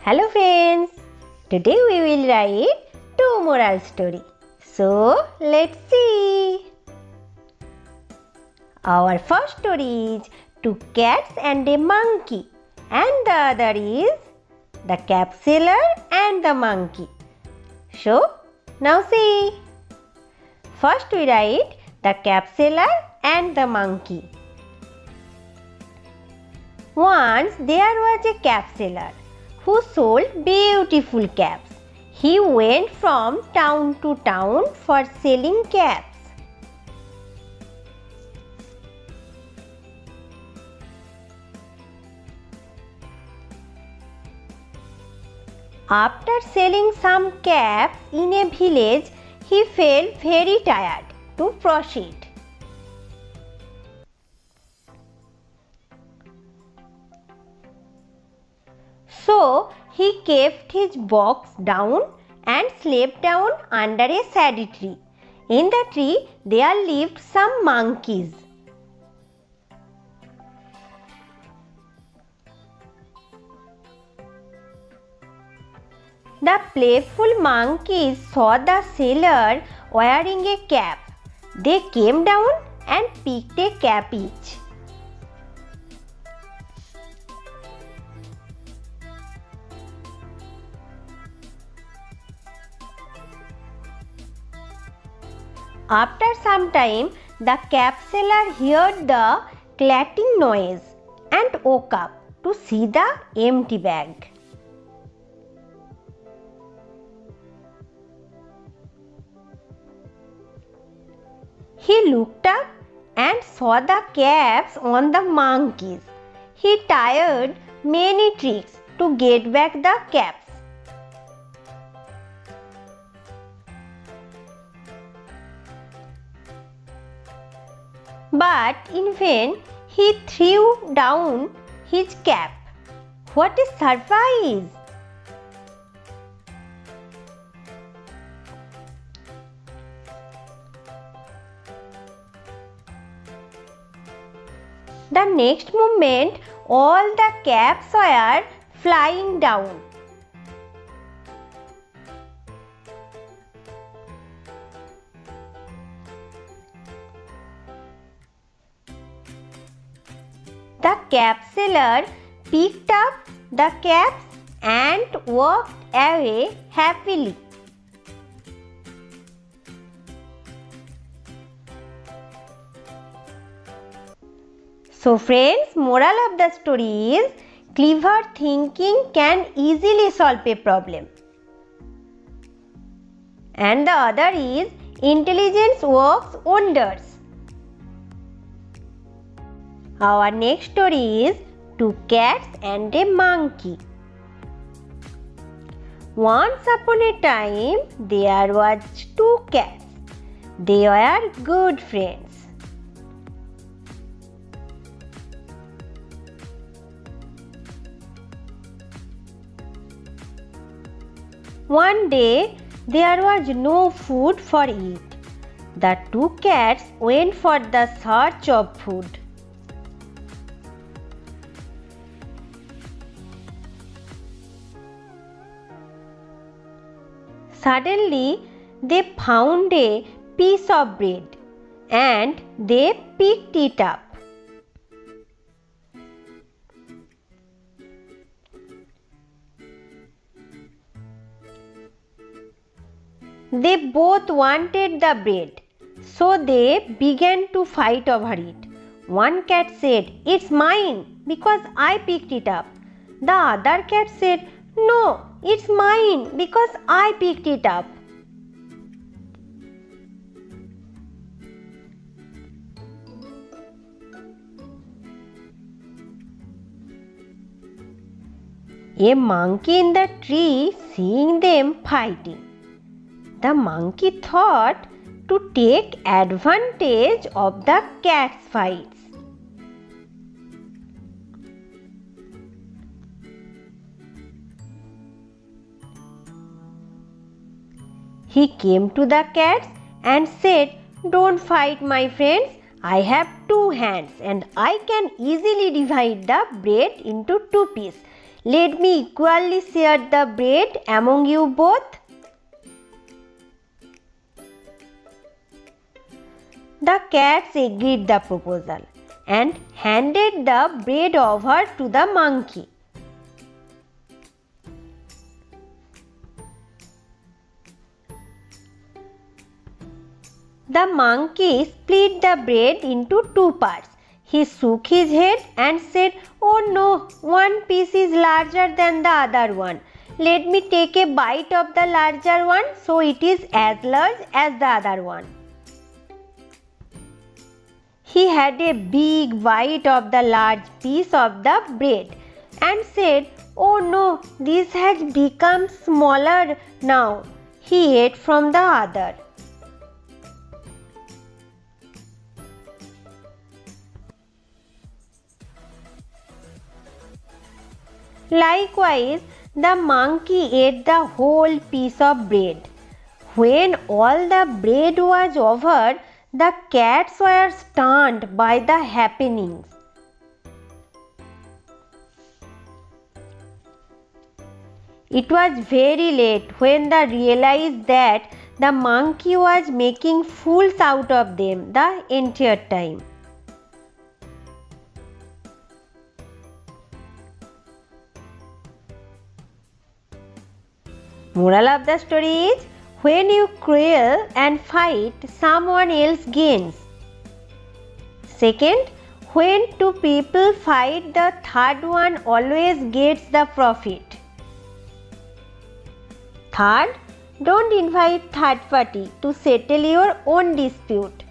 Hello friends, today we will write two moral stories. So let's see. Our first story is Two Cats and a Monkey, and the other is The Cap Seller and the Monkey. So now see. First we write The Cap Seller and the Monkey. Once there was a cap seller who sold beautiful caps. He went from town to town for selling caps. After selling some caps in a village, he felt very tired to proceed. So he kept his box down and slept down under a shady tree. In the tree there lived some monkeys. The playful monkeys saw the seller wearing a cap. They came down and picked a cap each. After some time, the cap seller heard the clattering noise and woke up to see the empty bag. He looked up and saw the caps on the monkeys. He tried many tricks to get back the caps. But in vain, he threw down his cap. What a surprise! The next moment, all the caps were flying down. The cap seller picked up the caps and walked away happily. So friends, moral of the story is clever thinking can easily solve a problem. And the other is intelligence works wonders. Our next story is Two Cats and a Monkey. Once upon a time, there was two cats. They were good friends. One day, there was no food for it. The two cats went for the search of food. Suddenly, they found a piece of bread and they picked it up. They both wanted the bread, so they began to fight over it. One cat said, "It's mine because I picked it up." The other cat said, "No, it's mine because I picked it up." A monkey in the tree, seeing them fighting, the monkey thought to take advantage of the cat's fights. He came to the cats and said, "Don't fight, my friends. I have two hands and I can easily divide the bread into two pieces. Let me equally share the bread among you both. The cats agreed the proposal and handed the bread over to the monkey. The monkey split the bread into two parts. He shook his head and said, "Oh no, one piece is larger than the other one. Let me take a bite of the larger one so it is as large as the other one." He had a big bite of the large piece of the bread and said, "Oh no, this has become smaller now." He ate from the other. Likewise, the monkey ate the whole piece of bread. When all the bread was over, the cats were stunned by the happenings. It was very late when they realized that the monkey was making fools out of them the entire time. Moral of the story is, when you quarrel and fight, someone else gains. Second, when two people fight, the third one always gets the profit. Third, don't invite third party to settle your own dispute.